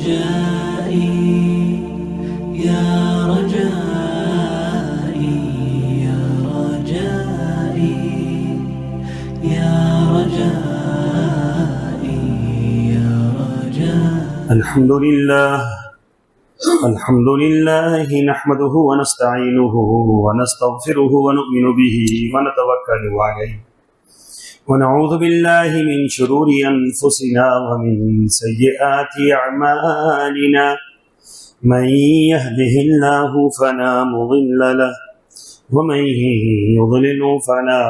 رجائي يا رجائي يا رجائي يا رجائي يا رجائي. الحمد لله نحمده ونستعينه ونستغفره ونؤمن به ونتوكل عليه ونعوذ بالله من شرور أنفسنا ومن سيئات أعمالنا. من يهده الله فلا مضل له ومن يضلل فلا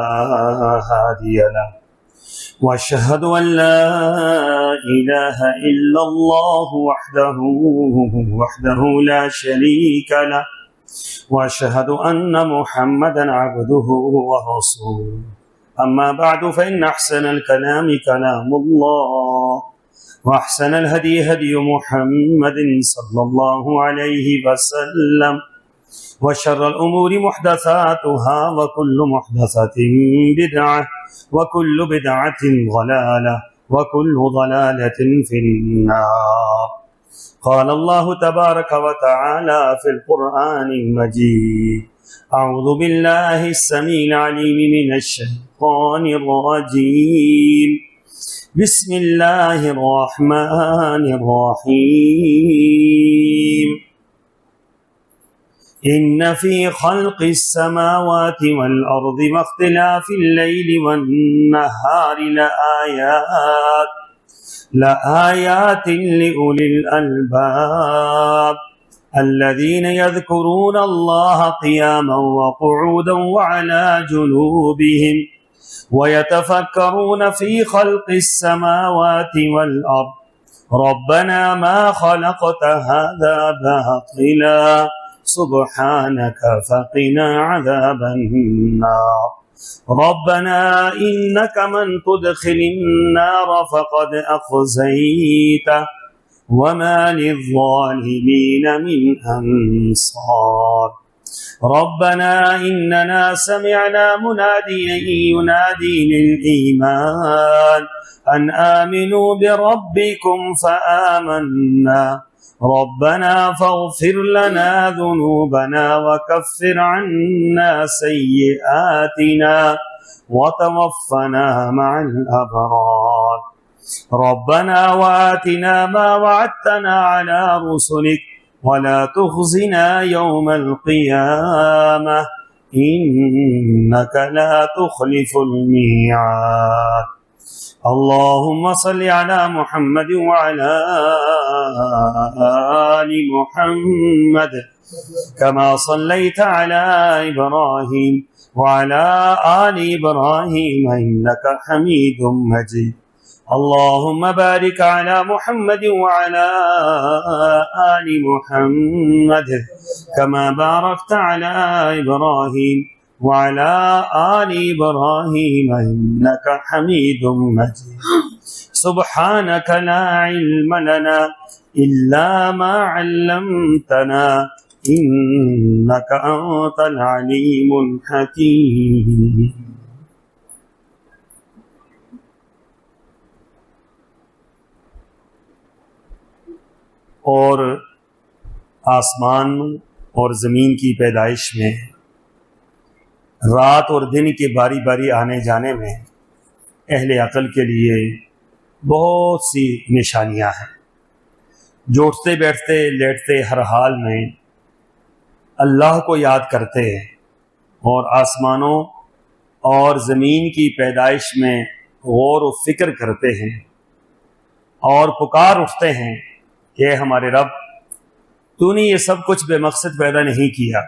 هادي له. وأشهد أن لا إله إلا الله وحده لا شريك له. وأشهد أن محمدا عبده ورسوله. أما بعد فإن أحسن الكلام كلام الله وأحسن الهدي هدي محمد صلى الله عليه وسلم. وشر الأمور محدثاتها وكل محدثة بدعة وكل بدعة ضلالة وكل ضلالة في النار. قال الله تبارك وتعالى في القرآن المجيد: أعوذ بالله السميع العليم من الشيطان الرجيم. بسم الله الرحمن الرحيم. إن في خلق السماوات والأرض واختلاف الليل والنهار لآيات لأولي الألباب الذين يذكرون الله قياما وقعودا وعلى جنوبهم ويتفكرون في خلق السماوات والأرض ربنا ما خلقت هذا باطلا سبحانك فقنا عذاب النار. ربنا إنك من تدخل النار فقد أخزيته وما للظالمين من أنصار. ربنا إننا سمعنا مناديا ينادي للإيمان أن آمنوا بربكم فآمنا. ربنا فاغفر لنا ذنوبنا وكفر عنا سيئاتنا وتوفنا مع الأبرار. ربنا وآتنا ما وعدتنا على رسلك ولا تخزنا يوم القيامة إنك لا تخلف الميعاد. اللهم صل على محمد وعلى آل محمد كما صليت على إبراهيم وعلى آل إبراهيم إنك حميد مجيد. اللهم بارك على محمد وعلى آل محمد كما باركت على إبراهيم وعلى آل إبراهيم إنك حميد مجيد. سبحانك لا علم لنا إلا ما علمتنا إنك أنت العليم الحكيم. اور آسمان اور زمین کی پیدائش میں رات اور دن کے باری باری آنے جانے میں اہل عقل کے لیے بہت سی نشانیاں ہیں. جو اٹھتے بیٹھتے لیٹتے ہر حال میں اللہ کو یاد کرتے ہیں اور آسمانوں اور زمین کی پیدائش میں غور و فکر کرتے ہیں اور پکار اٹھتے ہیں کہ ہمارے رب، تو نے یہ سب کچھ بے مقصد پیدا نہیں کیا،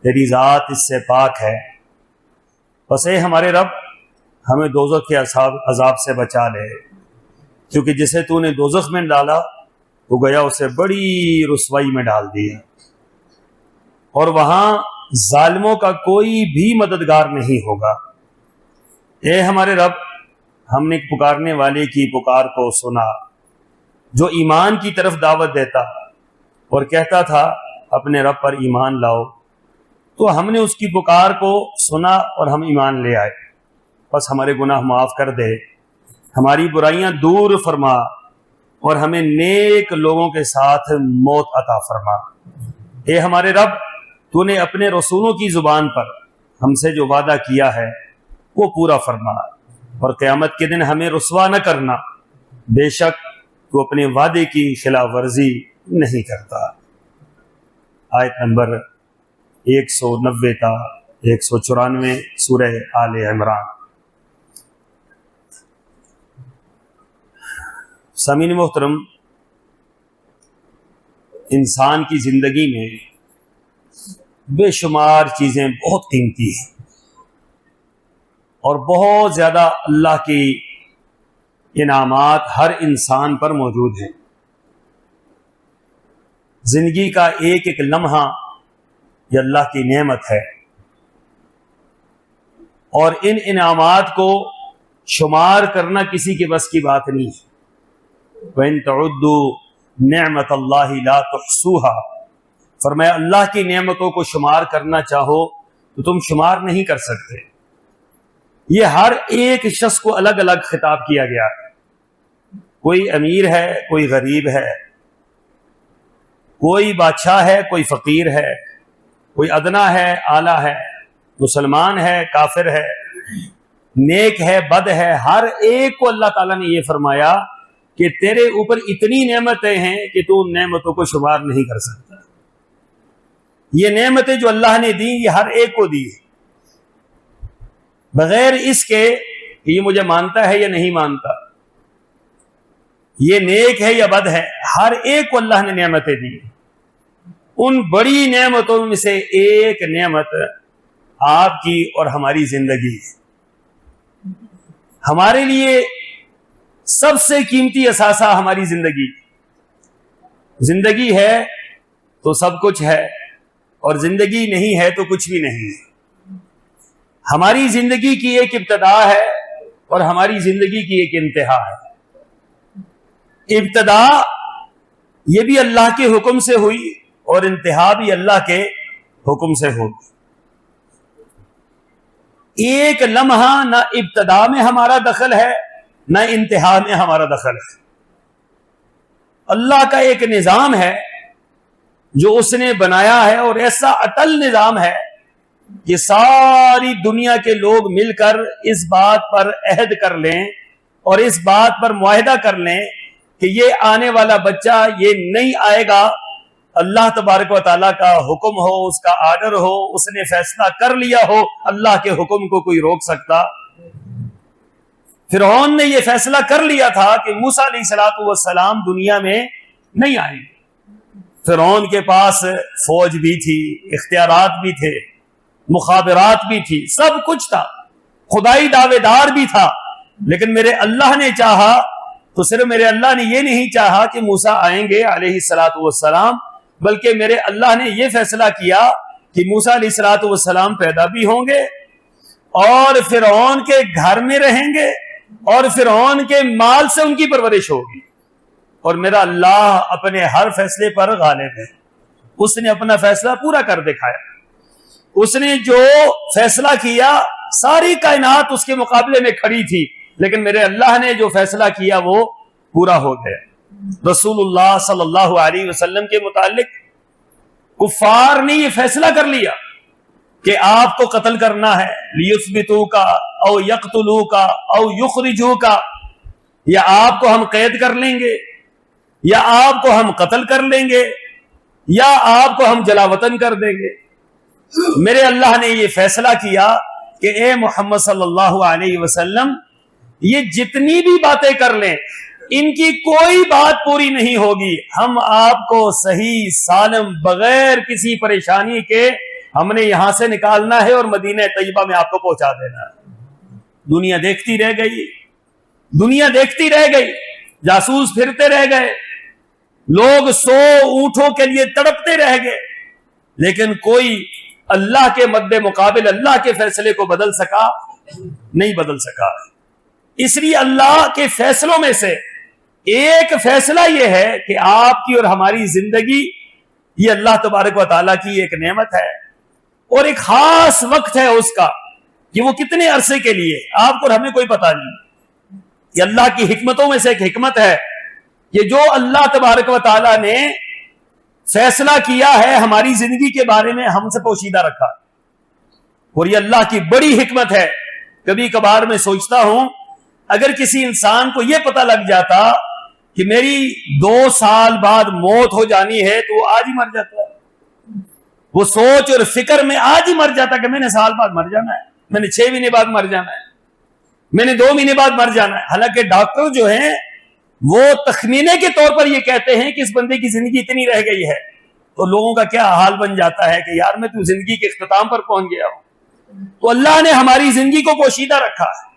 تیری ذات اس سے پاک ہے. بس اے ہمارے رب، ہمیں دوزخ کے عذاب سے بچا لے، کیونکہ جسے تو نے دوزخ میں ڈالا وہ گیا اسے بڑی رسوائی میں ڈال دیا، اور وہاں ظالموں کا کوئی بھی مددگار نہیں ہوگا. اے ہمارے رب، ہم نے پکارنے والے کی پکار کو سنا جو ایمان کی طرف دعوت دیتا اور کہتا تھا اپنے رب پر ایمان لاؤ، تو ہم نے اس کی پکار کو سنا اور ہم ایمان لے آئے. بس ہمارے گناہ معاف کر دے، ہماری برائیاں دور فرما اور ہمیں نیک لوگوں کے ساتھ موت عطا فرما۔ اے ہمارے رب، تو نے اپنے رسولوں کی زبان پر ہم سے جو وعدہ کیا ہے وہ پورا فرما، اور قیامت کے دن ہمیں رسوا نہ کرنا، بے شک تو اپنے وعدے کی خلاف ورزی نہیں کرتا۔ آیت نمبر 190 تا 194 سورہ آل عمران۔ سامعین محترم، انسان کی زندگی میں بے شمار چیزیں بہت قیمتی ہیں اور بہت زیادہ اللہ کی انعامات ہر انسان پر موجود ہیں۔ زندگی کا ایک ایک لمحہ یہ اللہ کی نعمت ہے، اور ان انعامات کو شمار کرنا کسی کے بس کی بات نہیں ہے۔ وَإِن تَعُدُّوا نِعْمَةَ اللَّهِ لَا تُحْصُوهَا، فرمایا اللہ کی نعمتوں کو شمار کرنا چاہو تو تم شمار نہیں کر سکتے۔ یہ ہر ایک شخص کو الگ الگ خطاب کیا گیا ہے، کوئی امیر ہے، کوئی غریب ہے، کوئی بادشاہ ہے، کوئی فقیر ہے، کوئی ادنا ہے، اعلیٰ ہے، مسلمان ہے، کافر ہے، نیک ہے، بد ہے۔ ہر ایک کو اللہ تعالیٰ نے یہ فرمایا کہ تیرے اوپر اتنی نعمتیں ہیں کہ تو ان نعمتوں کو شمار نہیں کر سکتا۔ یہ نعمتیں جو اللہ نے دی یہ ہر ایک کو دی، بغیر اس کے کہ یہ مجھے مانتا ہے یا نہیں مانتا، یہ نیک ہے یا بد ہے، ہر ایک کو اللہ نے نعمتیں دی۔ ان بڑی نعمتوں میں سے ایک نعمت آپ کی اور ہماری زندگی ہے۔ ہمارے لیے سب سے قیمتی اثاثہ ہماری زندگی ہے تو سب کچھ ہے، اور زندگی نہیں ہے تو کچھ بھی نہیں ہے۔ ہماری زندگی کی ایک ابتدا ہے اور ہماری زندگی کی ایک انتہا ہے۔ ابتدا یہ بھی اللہ کے حکم سے ہوئی اور انتہا بھی اللہ کے حکم سے ہوگی۔ ایک لمحہ نہ ابتدا میں ہمارا دخل ہے نہ انتہا میں ہمارا دخل ہے۔ اللہ کا ایک نظام ہے جو اس نے بنایا ہے، اور ایسا اٹل نظام ہے کہ ساری دنیا کے لوگ مل کر اس بات پر عہد کر لیں اور اس بات پر معاہدہ کر لیں کہ یہ آنے والا بچہ یہ نہیں آئے گا، اللہ تبارک و تعالیٰ کا حکم ہو، اس کا آرڈر ہو، اس نے فیصلہ کر لیا ہو، اللہ کے حکم کو کوئی روک سکتا؟ فرعون نے یہ فیصلہ کر لیا تھا کہ موسیٰ علیہ السلام دنیا میں نہیں آئیں گے۔ فرعون کے پاس فوج بھی تھی، اختیارات بھی تھے، مخابرات بھی تھی، سب کچھ تھا، خدائی دعوے دار بھی تھا، لیکن میرے اللہ نے چاہا تو صرف میرے اللہ نے یہ نہیں چاہا کہ موسیٰ آئیں گے علیہ السلام، بلکہ میرے اللہ نے یہ فیصلہ کیا کہ موسیٰ علیہ السلام پیدا بھی ہوں گے اور فرعون کے گھر میں رہیں گے اور فرعون کے مال سے ان کی پرورش ہوگی، اور میرا اللہ اپنے ہر فیصلے پر غالب ہے۔ اس نے اپنا فیصلہ پورا کر دکھایا۔ اس نے جو فیصلہ کیا ساری کائنات اس کے مقابلے میں کھڑی تھی، لیکن میرے اللہ نے جو فیصلہ کیا وہ پورا ہو گیا۔ رسول اللہ صلی اللہ علیہ وسلم کے متعلق کفار نے یہ فیصلہ کر لیا کہ آپ کو قتل کرنا ہے، لیثبتوک او یقتلوک او یخرجوک، یا آپ کو ہم قید کر لیں گے، یا آپ کو ہم قتل کر لیں گے، یا آپ کو ہم جلا وطن کر دیں گے۔ میرے اللہ نے یہ فیصلہ کیا کہ اے محمد صلی اللہ علیہ وسلم، یہ جتنی بھی باتیں کر لیں ان کی کوئی بات پوری نہیں ہوگی، ہم آپ کو صحیح سالم بغیر کسی پریشانی کے ہم نے یہاں سے نکالنا ہے اور مدینہ طیبہ میں آپ کو پہنچا دینا ہے۔ دنیا دیکھتی رہ گئی، جاسوس پھرتے رہ گئے، لوگ 100 اونٹوں کے لیے تڑپتے رہ گئے، لیکن کوئی اللہ کے مد مقابل اللہ کے فیصلے کو نہیں بدل سکا۔ اس لیے اللہ کے فیصلوں میں سے ایک فیصلہ یہ ہے کہ آپ کی اور ہماری زندگی یہ اللہ تبارک و تعالیٰ کی ایک نعمت ہے، اور ایک خاص وقت ہے اس کا کہ وہ کتنے عرصے کے لیے آپ کو اور ہمیں کوئی پتہ نہیں۔ یہ اللہ کی حکمتوں میں سے ایک حکمت ہے یہ جو اللہ تبارک و تعالیٰ نے فیصلہ کیا ہے ہماری زندگی کے بارے میں ہم سے پوشیدہ رکھا، اور یہ اللہ کی بڑی حکمت ہے۔ کبھی کبھار میں سوچتا ہوں اگر کسی انسان کو یہ پتہ لگ جاتا کہ میری 2 سال بعد موت ہو جانی ہے تو وہ آج ہی مر جاتا ہے، وہ سوچ اور فکر میں آج ہی مر جاتا کہ میں نے سال بعد مر جانا ہے، میں نے 6 مہینے بعد مر جانا ہے، میں نے 2 مہینے بعد مر جانا ہے۔ حالانکہ ڈاکٹر جو ہیں وہ تخمینے کے طور پر یہ کہتے ہیں کہ اس بندے کی زندگی اتنی رہ گئی ہے، تو لوگوں کا کیا حال بن جاتا ہے کہ یار میں تو زندگی کے اختتام پر پہنچ گیا ہوں۔ تو اللہ نے ہماری زندگی کو پوشیدہ رکھا ہے،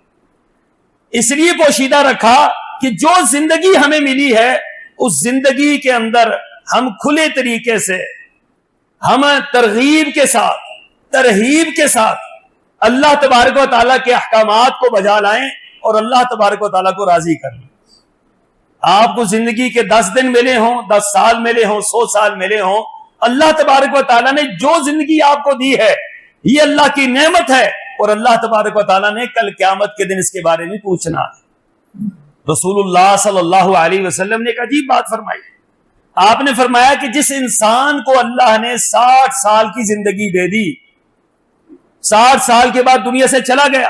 اس لیے پوشیدہ رکھا کہ جو زندگی ہمیں ملی ہے اس زندگی کے اندر ہم کھلے طریقے سے، ہم ترغیب کے ساتھ، ترہیب کے ساتھ اللہ تبارک و تعالیٰ کے احکامات کو بجا لائیں اور اللہ تبارک و تعالیٰ کو راضی کریں۔ آپ کو زندگی کے 10 دن ملے ہوں، 10 سال ملے ہوں، 100 سال ملے ہوں، اللہ تبارک و تعالیٰ نے جو زندگی آپ کو دی ہے یہ اللہ کی نعمت ہے، اور اللہ تبارک و تعالیٰ نے کل قیامت کے دن اس کے بارے میں پوچھنا ہے۔ رسول اللہ صلی اللہ علیہ وسلم نے ایک عجیب بات فرمائی، آپ نے فرمایا کہ جس انسان کو اللہ نے 60 سال کی زندگی دے دی، 60 سال کے بعد دنیا سے چلا گیا،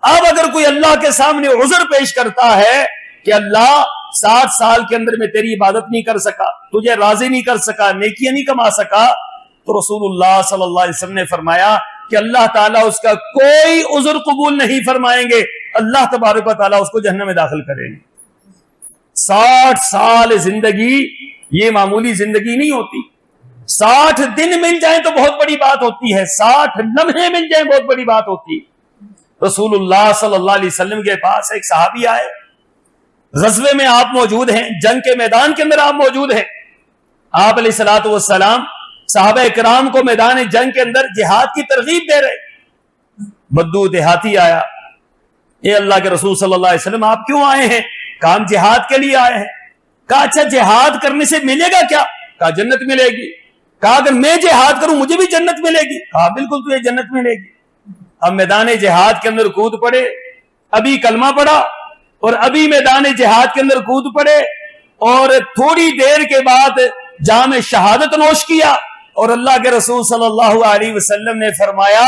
اب اگر کوئی اللہ کے سامنے عذر پیش کرتا ہے کہ اللہ 60 سال کے اندر میں تیری عبادت نہیں کر سکا، تجھے راضی نہیں کر سکا، نیکیاں نہیں کما سکا، تو رسول اللہ صلی اللہ علیہ وسلم نے فرمایا کہ اللہ تعالیٰ اس کا کوئی عذر قبول نہیں فرمائیں گے، اللہ تبارک و تعالیٰ اس کو جہنم میں داخل کریں گے۔ 60 سال زندگی یہ معمولی زندگی نہیں ہوتی، 60 دن مل جائیں تو بہت بڑی بات ہوتی ہے، 60 لمحے مل جائیں بہت بڑی بات ہوتی ہے۔ رسول اللہ صلی اللہ علیہ وسلم کے پاس ایک صحابی آئے، غزوے میں آپ موجود ہیں، جنگ کے میدان کے اندر آپ موجود ہیں، آپ علیہ الصلوۃ والسلام صحابہ کرام کو میدان جنگ کے اندر جہاد کی ترغیب دے رہے۔ بدو دیہاتی آیا، اے اللہ کے رسول صلی اللہ علیہ وسلم آپ کیوں آئے ہیں؟ کہا ہم جہاد کے لیے آئے ہیں۔ کہا اچھا جہاد کرنے سے ملے گا کیا؟ کہا جنت ملے گی۔ کہا اگر میں جہاد کروں مجھے بھی جنت ملے گی؟ کہا بالکل تجھے جنت ملے گی۔ اب میدان جہاد کے اندر کود پڑے، ابھی کلمہ پڑھا اور ابھی میدان جہاد کے اندر کود پڑے، اور تھوڑی دیر کے بعد جام شہادت نوش کیا، اور اللہ کے رسول صلی اللہ علیہ وسلم نے فرمایا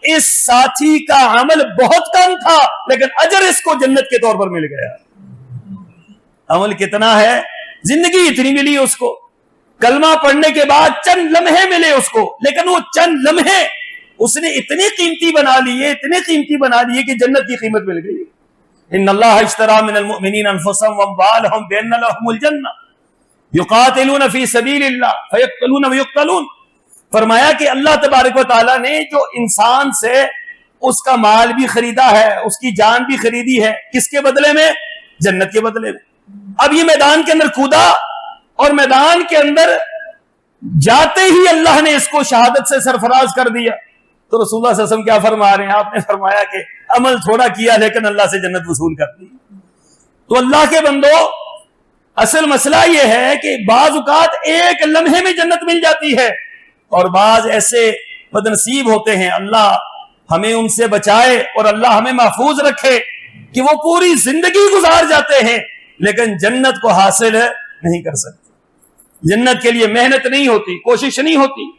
اس ساتھی کا عمل بہت کم تھا لیکن اجر اس کو جنت کے طور پر مل گیا۔ عمل کتنا ہے، زندگی اتنی ملی اس کو، کلمہ پڑھنے کے بعد چند لمحے ملے اس کو، لیکن وہ چند لمحے اس نے اتنے قیمتی بنا لیے، اتنے قیمتی بنا لیے کہ جنت کی قیمت مل گئی۔ ان اللہ اشترى من المؤمنین انفسهم واموالهم بان لهم الجنہ یقاتلون فی سبیل اللہ فیقتلون ویقتلون۔ فرمایا کہ اللہ تبارک و تعالیٰ نے جو انسان سے اس کا مال بھی خریدا ہے، اس کی جان بھی خریدی ہے، کس کے بدلے میں؟ جنت کے بدلے میں۔ اب یہ میدان کے اندر کودا اور میدان کے اندر جاتے ہی اللہ نے اس کو شہادت سے سرفراز کر دیا۔ تو رسول اللہ صلی اللہ علیہ وسلم کیا فرما رہے ہیں؟ آپ نے فرمایا کہ عمل تھوڑا کیا لیکن اللہ سے جنت وصول کر دی۔ تو اللہ کے بندو، اصل مسئلہ یہ ہے کہ بعض اوقات ایک لمحے میں جنت مل جاتی ہے، اور بعض ایسے بدنصیب ہوتے ہیں، اللہ ہمیں ان سے بچائے اور اللہ ہمیں محفوظ رکھے کہ وہ پوری زندگی گزار جاتے ہیں لیکن جنت کو حاصل نہیں کر سکتے، جنت کے لیے محنت نہیں ہوتی، کوشش نہیں ہوتی۔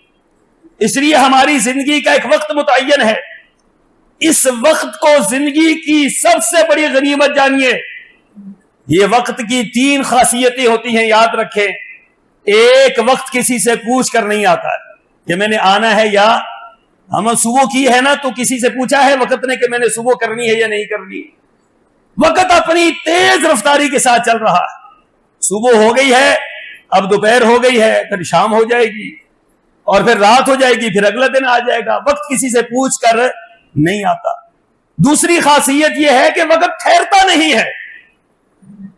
اس لیے ہماری زندگی کا ایک وقت متعین ہے، اس وقت کو زندگی کی سب سے بڑی غنیمت جانیے۔ یہ وقت کی 3 خاصیتیں ہوتی ہیں، یاد رکھیں۔ ایک، وقت کسی سے پوچھ کر نہیں آتا ہے کہ میں نے آنا ہے، یا ہم صبح کی ہے نا تو کسی سے پوچھا ہے وقت نے کہ میں نے صبح کرنی ہے یا نہیں کرنی۔ وقت اپنی تیز رفتاری کے ساتھ چل رہا ہے، صبح ہو گئی ہے، اب دوپہر ہو گئی ہے، پھر شام ہو جائے گی، اور پھر رات ہو جائے گی، پھر اگلا دن آ جائے گا۔ وقت کسی سے پوچھ کر نہیں آتا۔ دوسری خاصیت یہ ہے کہ وقت ٹھہرتا نہیں ہے،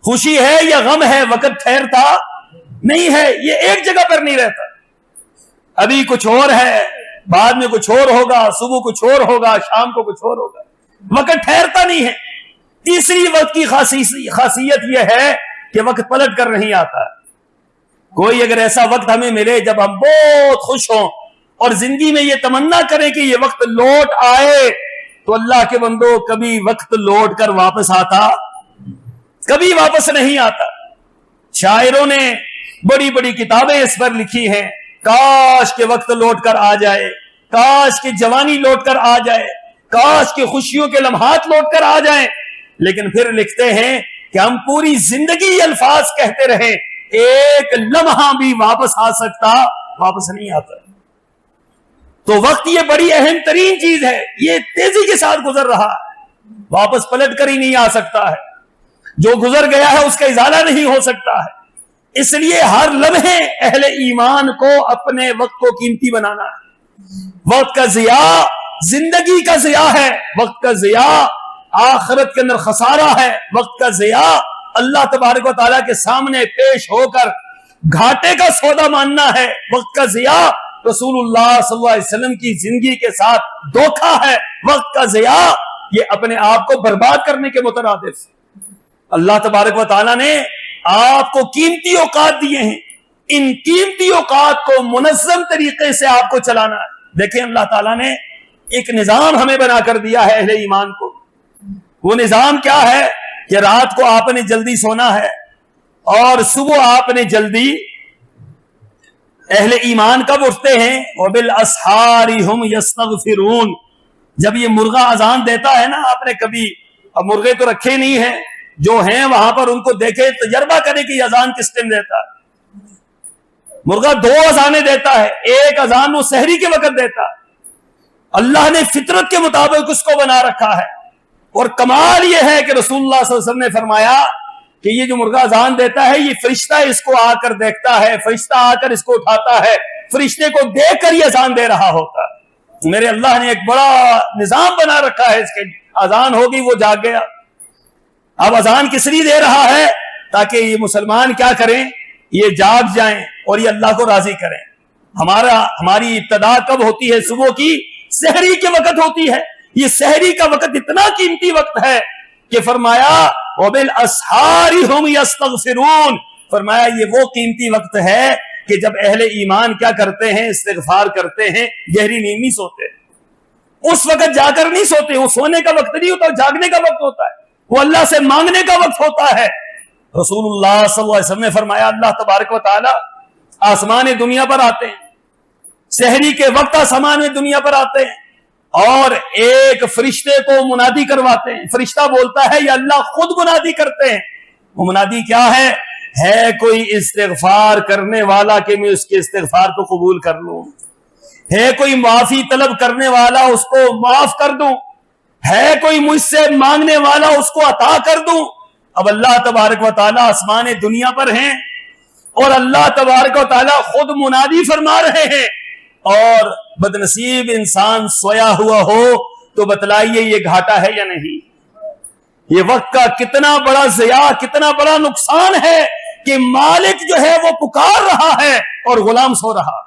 خوشی ہے یا غم ہے وقت ٹھہرتا نہیں ہے، یہ ایک جگہ پر نہیں رہتا، ابھی کچھ اور ہے، بعد میں کچھ اور ہوگا، صبح کچھ اور ہوگا، شام کو کچھ اور ہوگا، وقت ٹھہرتا نہیں ہے۔ تیسری وقت کی خاصیت یہ ہے کہ وقت پلٹ کر نہیں آتا۔ کوئی اگر ایسا وقت ہمیں ملے جب ہم بہت خوش ہوں اور زندگی میں یہ تمنا کریں کہ یہ وقت لوٹ آئے، تو اللہ کے بندو کبھی وقت لوٹ کر واپس آتا، کبھی واپس نہیں آتا۔ شاعروں نے بڑی بڑی کتابیں اس پر لکھی ہیں، کاش کے وقت لوٹ کر آ جائے، کاش کی جوانی لوٹ کر آ جائے، کاش کی خوشیوں کے لمحات لوٹ کر آ جائیں، لیکن پھر لکھتے ہیں کہ ہم پوری زندگی یہ الفاظ کہتے رہے، ایک لمحہ بھی واپس آ سکتا، واپس نہیں آتا۔ تو وقت یہ بڑی اہم ترین چیز ہے، یہ تیزی کے ساتھ گزر رہا ہے، واپس پلٹ کر ہی نہیں آ سکتا ہے، جو گزر گیا ہے اس کا ازالہ نہیں ہو سکتا ہے۔ اس لیے ہر لمحے اہل ایمان کو اپنے وقت کو قیمتی بنانا ہے۔ وقت کا ضیاع زندگی کا ضیاع ہے، وقت کا ضیاع آخرت کے اندر خسارہ ہے، وقت کا ضیاع اللہ تبارک و تعالیٰ کے سامنے پیش ہو کر گھاٹے کا سودا ماننا ہے، وقت کا ضیاع رسول اللہ صلی اللہ علیہ وسلم کی زندگی کے ساتھ دھوکہ ہے، وقت کا ضیاع یہ اپنے آپ کو برباد کرنے کے مترادف۔ اللہ تبارک و تعالیٰ نے آپ کو قیمتی اوقات دیے ہیں، ان قیمتی اوقات کو منظم طریقے سے آپ کو چلانا ہے۔ دیکھیں اللہ تعالیٰ نے ایک نظام ہمیں بنا کر دیا ہے اہل ایمان کو۔ وہ نظام کیا ہے کہ رات کو آپ نے جلدی سونا ہے اور صبح آپ نے جلدی، اہل ایمان کب اٹھتے ہیں؟ وَبِالْأَسْحَارِ هُمْ يَسْتَغْفِرُونَ۔ جب یہ مرغا اذان دیتا ہے نا، آپ نے کبھی، اب مرغے تو رکھے نہیں ہیں، جو ہیں وہاں پر ان کو دیکھے، تجربہ کرے کہ یہ اذان کس ٹائم دیتا ہے۔ مرغا 2 اذانیں دیتا ہے، ایک اذان وہ سحری کے وقت دیتا ہے۔ اللہ نے فطرت کے مطابق اس کو بنا رکھا ہے، اور کمال یہ ہے کہ رسول اللہ صلی اللہ علیہ وسلم نے فرمایا کہ یہ جو مرغا اذان دیتا ہے، یہ فرشتہ اس کو آ کر دیکھتا ہے، فرشتہ آ کر اس کو اٹھاتا ہے، فرشتے کو دیکھ کر یہ اذان دے رہا ہوتا ہے۔ میرے اللہ نے ایک بڑا نظام بنا رکھا ہے اس کے، اذان ہوگی وہ جاگ گیا۔ اب اذان کس لیے دے رہا ہے؟ تاکہ یہ مسلمان کیا کریں، یہ جاگ جائیں اور یہ اللہ کو راضی کریں۔ ہماری ابتدا کب ہوتی ہے؟ صبح کی سحری کے وقت ہوتی ہے۔ یہ سحری کا وقت اتنا قیمتی وقت ہے کہ فرمایا وَبِالْأَسْحَارِ هُمْ يَسْتَغْفِرُونَ، فرمایا یہ وہ قیمتی وقت ہے کہ جب اہل ایمان کیا کرتے ہیں؟ استغفار کرتے ہیں، گہری نیند نہیں سوتے۔ اس وقت جا کر نہیں سوتے، وہ سونے کا وقت نہیں ہوتا، جاگنے کا وقت ہوتا ہے، وہ اللہ سے مانگنے کا وقت ہوتا ہے۔ رسول اللہ صلی اللہ علیہ وسلم نے فرمایا اللہ تبارک و تعالی آسمان دنیا پر آتے ہیں، سحری کے وقت آسمان دنیا پر آتے ہیں اور ایک فرشتے کو منادی کرواتے ہیں۔ فرشتہ بولتا ہے یا اللہ خود منادی کرتے ہیں۔ وہ منادی کیا ہے کوئی استغفار کرنے والا کہ میں اس کے استغفار کو قبول کر لوں، ہے کوئی معافی طلب کرنے والا اس کو معاف کر دوں، ہے کوئی مجھ سے مانگنے والا اس کو عطا کر دوں۔ اب اللہ تبارک و تعالیٰ آسمان دنیا پر ہیں اور اللہ تبارک و تعالیٰ خود منادی فرما رہے ہیں، اور بدنصیب انسان سویا ہوا ہو تو بتلائیے یہ گھاٹا ہے یا نہیں؟ یہ وقت کا کتنا بڑا ضیاع، کتنا بڑا نقصان ہے کہ مالک جو ہے وہ پکار رہا ہے اور غلام سو رہا۔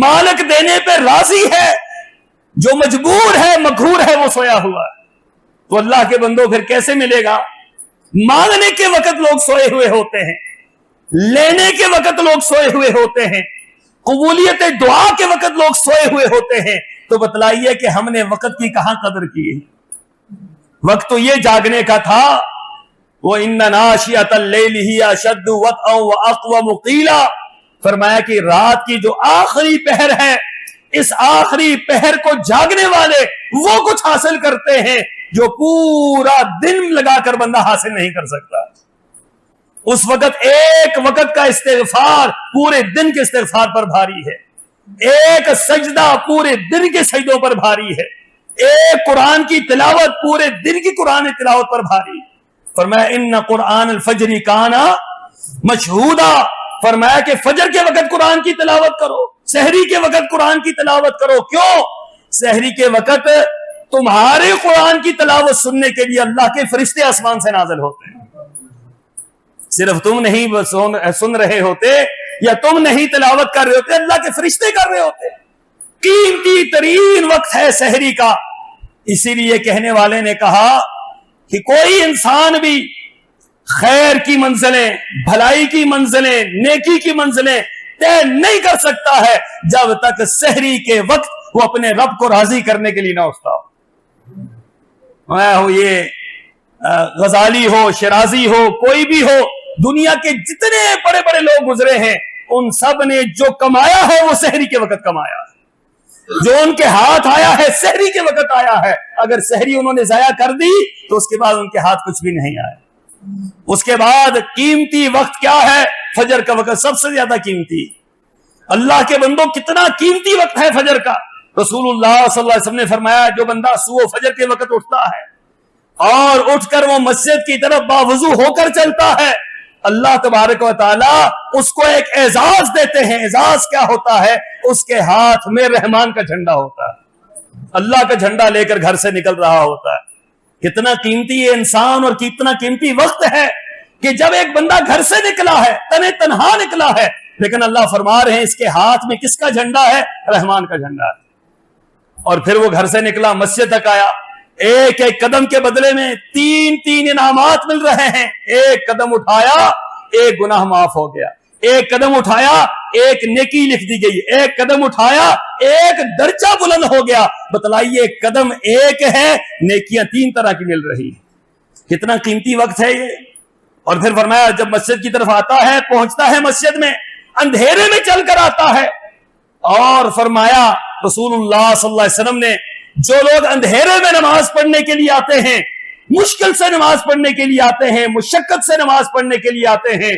مالک دینے پہ راضی ہے، جو مجبور ہے، مغرور ہے، وہ سویا ہوا ہے۔ تو اللہ کے بندوں پھر کیسے ملے گا؟ مانگنے کے وقت لوگ سوئے ہوئے ہوتے ہیں، لینے کے وقت لوگ سوئے ہوئے ہوتے ہیں، قبولیت دعا کے وقت لوگ سوئے ہوئے ہوتے ہیں۔ تو بتلائیے کہ ہم نے وقت کی کہاں قدر کی ہے؟ وقت تو یہ جاگنے کا تھا، وَإِنَّ نَاشِئَةَ اللَّيْلِ هِيَ أَشَدُّ وَطْئًا وَأَقْوَمُ قِيلًا، فرمایا کہ رات کی جو آخری پہر ہے، اس آخری پہر کو جاگنے والے وہ کچھ حاصل کرتے ہیں جو پورا دن لگا کر بندہ حاصل نہیں کر سکتا۔ اس وقت ایک وقت کا استغفار پورے دن کے استغفار پر بھاری ہے، ایک سجدہ پورے دن کے سجدوں پر بھاری ہے، ایک قرآن کی تلاوت پورے دن کی قرآن تلاوت پر بھاری۔ فرمایا ان قرآن الفجر کان مشہودا، فرمایا کہ فجر کے وقت قرآن کی تلاوت کرو، سحری کے وقت قرآن کی تلاوت کرو۔ کیوں؟ سحری کے وقت تمہارے قرآن کی تلاوت سننے کے لیے اللہ کے فرشتے آسمان سے نازل ہوتے ہیں۔ صرف تم نہیں سن رہے ہوتے یا تم نہیں تلاوت کر رہے ہوتے، اللہ کے فرشتے کر رہے ہوتے۔ قیمتی ترین وقت ہے سحری کا۔ اسی لیے کہنے والے نے کہا کہ کوئی انسان بھی خیر کی منزلیں، بھلائی کی منزلیں، نیکی کی منزلیں طے نہیں کر سکتا ہے جب تک سحری کے وقت وہ اپنے رب کو راضی کرنے کے لیے نہ اٹھتا ہو۔ میں ہوں یہ غزالی ہو، شرازی ہو، کوئی بھی ہو، دنیا کے جتنے بڑے بڑے لوگ گزرے ہیں ان سب نے جو کمایا ہے وہ سحری کے وقت کمایا ہے، جو ان کے ہاتھ آیا ہے سحری کے وقت آیا ہے۔ اگر سحری انہوں نے ضائع کر دی تو اس کے بعد ان کے ہاتھ کچھ بھی نہیں آیا۔ اس کے بعد قیمتی وقت کیا ہے؟ فجر کا وقت سب سے زیادہ قیمتی۔ اللہ کے بندوں کتنا قیمتی وقت ہے فجر کا۔ رسول اللہ صلی اللہ علیہ وسلم نے فرمایا جو بندہ صبح فجر کے وقت اٹھتا ہے اور اٹھ کر وہ مسجد کی طرف باوضو ہو کر چلتا ہے، اللہ تبارک و تعالی اس کو ایک اعزاز دیتے ہیں۔ اعزاز کیا ہوتا ہے؟ اس کے ہاتھ میں رحمان کا جھنڈا ہوتا ہے، اللہ کا جھنڈا لے کر گھر سے نکل رہا ہوتا ہے۔ کتنا قیمتی یہ انسان اور کتنا قیمتی وقت ہے کہ جب ایک بندہ گھر سے نکلا ہے، تنہا نکلا ہے، لیکن اللہ فرما رہے ہیں اس کے ہاتھ میں کس کا جھنڈا ہے؟ رحمان کا جھنڈا ہے۔ اور پھر وہ گھر سے نکلا، مسجد تک آیا، ایک ایک قدم کے بدلے میں تین انعامات مل رہے ہیں۔ ایک قدم اٹھایا ایک گناہ معاف ہو گیا، ایک قدم اٹھایا ایک نیکی لکھ دی گئی، ایک قدم اٹھایا ایک درجہ بلند ہو گیا۔ بتلائیے قدم ایک ہے، نیکیاں 3 طرح کی مل رہی ہیں۔ کتنا قیمتی وقت ہے یہ۔ اور پھر فرمایا جب مسجد کی طرف آتا ہے، پہنچتا ہے مسجد میں، اندھیرے میں چل کر آتا ہے، اور فرمایا رسول اللہ صلی اللہ علیہ وسلم نے جو لوگ اندھیرے میں نماز پڑھنے کے لیے آتے ہیں، مشکل سے نماز پڑھنے کے لیے آتے ہیں، مشقت سے نماز پڑھنے کے لیے آتے ہیں،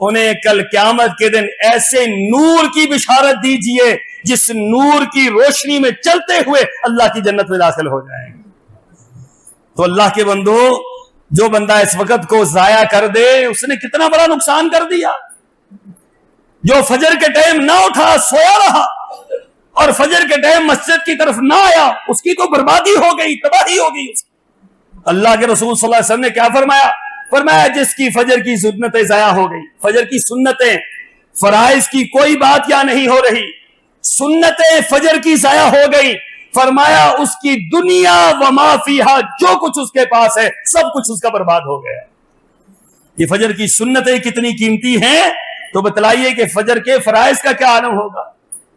انہیں کل قیامت کے دن ایسے نور کی بشارت دیجئے جس نور کی روشنی میں چلتے ہوئے اللہ کی جنت میں داخل ہو جائیں گے۔ تو اللہ کے بندو، جو بندہ اس وقت کو ضائع کر دے اس نے کتنا بڑا نقصان کر دیا۔ جو فجر کے ٹائم نہ اٹھا، سویا رہا، اور فجر کے ٹائم مسجد کی طرف نہ آیا، اس کی تو بربادی ہو گئی، تباہی ہو گئی۔ اللہ کے رسول صلی اللہ علیہ وسلم نے کیا فرمایا؟ فرمایا جس کی فجر کی سنتیں ضائع ہو گئی، فجر کی سنتیں، فرائض کی کوئی بات یا نہیں ہو رہی، سنتیں فجر کی ضائع ہو گئی، فرمایا اس کی دنیا و ما فیہا، جو کچھ اس کے پاس ہے سب کچھ اس کا برباد ہو گیا۔ یہ فجر کی سنتیں کتنی قیمتی ہیں، تو بتلائیے کہ فجر کے فرائض کا کیا عالم ہوگا،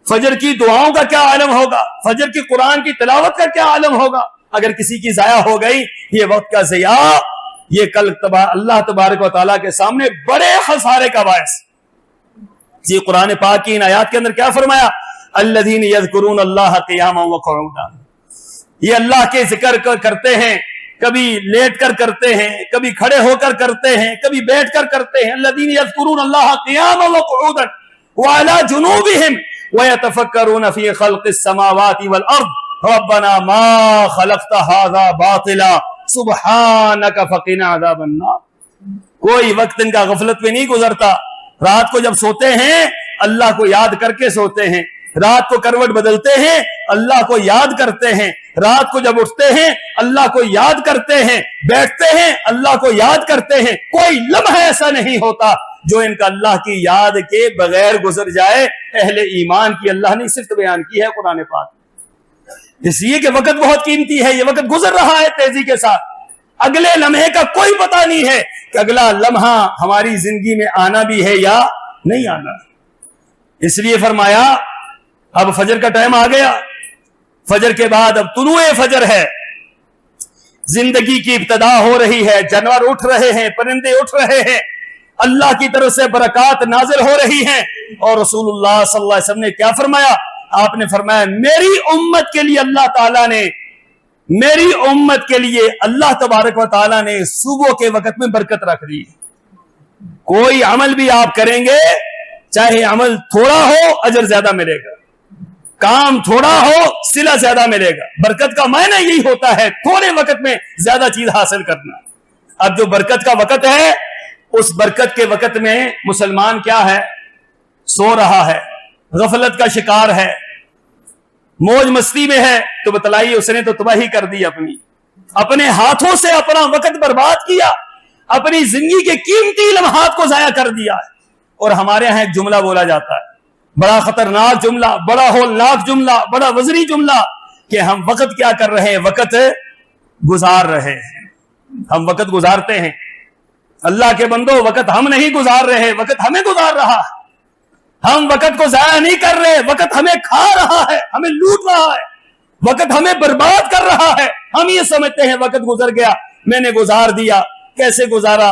فجر کی دعاؤں کا کیا عالم ہوگا، فجر کی قرآن کی تلاوت کا کیا عالم ہوگا۔ اگر کسی کی ضائع ہو گئی، یہ وقت کا ضیاع، یہ کل اللہ تبارک و تعالیٰ کے سامنے بڑے خسارے کا باعث۔ جی قرآن پاک کی ان آیات کے اندر کیا فرمایا؟ الذین یذکرون اللہ قیاما وقعودا، یہ اللہ کے ذکر کرتے ہیں، کبھی لیٹ کر کرتے ہیں، کبھی کھڑے ہو کر کرتے ہیں، کبھی بیٹھ کر کرتے ہیں۔ الذین یذکرون اللہ قیاما وقعودا وعلی جنوبہم ویتفکرون فی خلق السماوات والارض ربنا ما خلقت هذا باطلا سبحانک فقنا عذاب النار۔ کوئی وقت ان کا غفلت میں نہیں گزرتا۔ رات کو جب سوتے ہیں اللہ کو یاد کر کے سوتے ہیں، رات کو کروٹ بدلتے ہیں اللہ کو یاد کرتے ہیں، رات کو جب اٹھتے ہیں اللہ کو یاد کرتے ہیں، بیٹھتے ہیں اللہ کو یاد کرتے ہیں۔ کوئی لمحہ ایسا نہیں ہوتا جو ان کا اللہ کی یاد کے بغیر گزر جائے۔ اہل ایمان کی اللہ نے صرف بیان کی ہے قرآن پاک، اس لیے کہ وقت بہت قیمتی ہے، یہ وقت گزر رہا ہے تیزی کے ساتھ، اگلے لمحے کا کوئی پتہ نہیں ہے کہ اگلا لمحہ ہماری زندگی میں آنا بھی ہے یا نہیں آنا۔ اس لیے فرمایا اب فجر کا ٹائم آ گیا، فجر کے بعد اب طلوع فجر ہے، زندگی کی ابتدا ہو رہی ہے، جانور اٹھ رہے ہیں، پرندے اٹھ رہے ہیں، اللہ کی طرف سے برکات نازل ہو رہی ہیں۔ اور رسول اللہ صلی اللہ علیہ وسلم نے کیا فرمایا؟ آپ نے فرمایا میری امت کے لیے اللہ تعالیٰ نے، میری امت کے لیے اللہ تبارک و تعالیٰ نے صبح کے وقت میں برکت رکھ دی۔ کوئی عمل بھی آپ کریں گے، چاہے عمل تھوڑا ہو اجر زیادہ ملے گا، کام تھوڑا ہو صلہ زیادہ ملے گا۔ برکت کا معنی یہی ہوتا ہے تھوڑے وقت میں زیادہ چیز حاصل کرنا۔ اب جو برکت کا وقت ہے، اس برکت کے وقت میں مسلمان کیا ہے؟ سو رہا ہے، غفلت کا شکار ہے، موج مستی میں ہے، تو بتلائیے اس نے تو تباہی کر دی، اپنے ہاتھوں سے اپنا وقت برباد کیا، اپنی زندگی کے قیمتی لمحات کو ضائع کر دیا ہے۔ اور ہمارے ہاں ایک جملہ بولا جاتا ہے، بڑا خطرناک جملہ، بڑا ہولناک جملہ، بڑا وزنی جملہ، کہ ہم وقت کیا کر رہے ہیں؟ وقت گزار رہے ہیں، ہم وقت گزارتے ہیں۔ اللہ کے بندو، وقت ہم نہیں گزار رہے، وقت ہمیں گزار رہا ہے۔ ہم وقت کو ضائع نہیں کر رہے، وقت ہمیں کھا رہا ہے، ہمیں لوٹ رہا ہے، وقت ہمیں برباد کر رہا ہے۔ ہم یہ سمجھتے ہیں وقت گزر گیا، میں نے گزار دیا۔ کیسے گزارا؟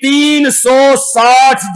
360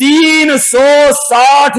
360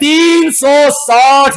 360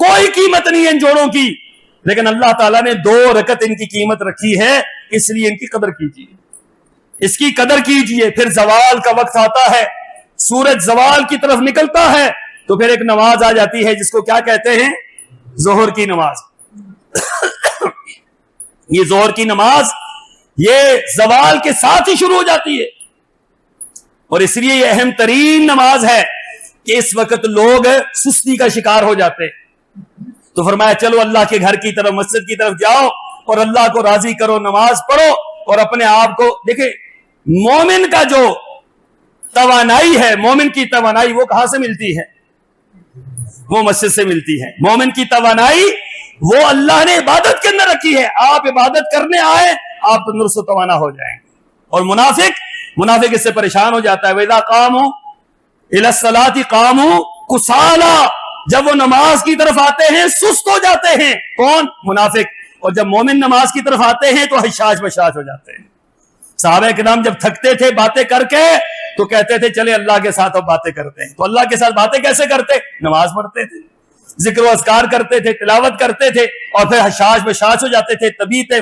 کوئی قیمت نہیں ہے ان جوڑوں کی، لیکن اللہ تعالیٰ نے 2 رکعت ان کی قیمت رکھی ہے، اس لیے ان کی قدر کیجیے، اس کی قدر کیجیے۔ پھر زوال کا وقت آتا ہے، سورج زوال کی طرف نکلتا ہے، تو پھر ایک نماز آ جاتی ہے جس کو کیا کہتے ہیں؟ ظہر کی نماز۔ یہ ظہر کی نماز یہ زوال کے ساتھ ہی شروع ہو جاتی ہے، اور اس لیے یہ اہم ترین نماز ہے کہ اس وقت لوگ سستی کا شکار ہو جاتے ہیں۔ تو فرمایا چلو اللہ کے گھر کی طرف، مسجد کی طرف جاؤ اور اللہ کو راضی کرو، نماز پڑھو اور اپنے آپ کو دیکھیں۔ مومن کا جو توانائی ہے، مومن کی توانائی وہ کہاں سے ملتی ہے؟ وہ مسجد سے ملتی ہے۔ مومن کی توانائی وہ اللہ نے عبادت کے اندر رکھی ہے، آپ عبادت کرنے آئے آپ تندرست و توانا ہو جائیں گے۔ اور منافق اس سے پریشان ہو جاتا ہے، وَإِذَا قَامُوا إِلَى الصَّلَاةِ قَامُوا كُسَالَىٰ، جب وہ نماز کی طرف آتے ہیں سست ہو جاتے ہیں۔ کون؟ منافق۔ اور جب مومن نماز کی طرف آتے ہیں تو حشاش بشاش ہو جاتے ہیں۔ صحابہ کرام جب تھکتے تھے باتیں کر کے تو کہتے تھے چلے اللہ کے ساتھ اب باتیں کرتے ہیں۔ تو اللہ کے ساتھ باتیں کیسے کرتے؟ نماز پڑھتے تھے، ذکر و اذکار کرتے تھے، تلاوت کرتے تھے، اور پھر حشاش بشاش ہو جاتے تھے۔ طبیعت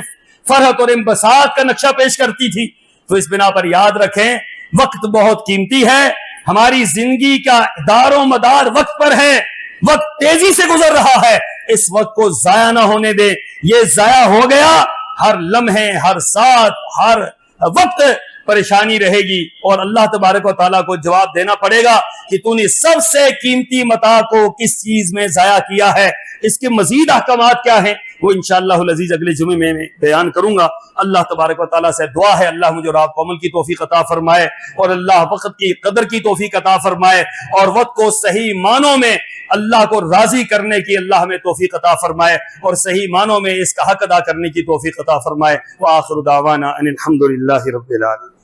فرحت اور انبساط کا نقشہ پیش کرتی تھی۔ تو اس بنا پر یاد رکھیں وقت بہت قیمتی ہے، ہماری زندگی کا دار و مدار وقت پر ہے، وقت تیزی سے گزر رہا ہے، اس وقت کو ضائع نہ ہونے دے۔ یہ ضائع ہو گیا، ہر لمحے، ہر ساتھ، ہر وقت پریشانی رہے گی، اور اللہ تبارک و تعالیٰ کو جواب دینا پڑے گا کہ تو نے سب سے قیمتی متاع کو کس چیز میں ضائع کیا ہے۔ اس کے مزید احکامات کیا ہیں وہ انشاءاللہ العزیز اگلے جمعے میں بیان کروں گا۔ اللہ تبارک و تعالیٰ سے دعا ہے اللہ مجھے اور آپ کو عمل کی توفیق عطا فرمائے، اور اللہ وقت کی قدر کی توفیق عطا فرمائے، اور وقت کو صحیح معنوں میں اللہ کو راضی کرنے کی اللہ ہمیں توفیق عطا فرمائے، اور صحیح معنوں میں اس کا حق ادا کرنے کی توفیق عطا فرمائے۔ وآخر دعوانا ان الحمد للہ رب العالمین۔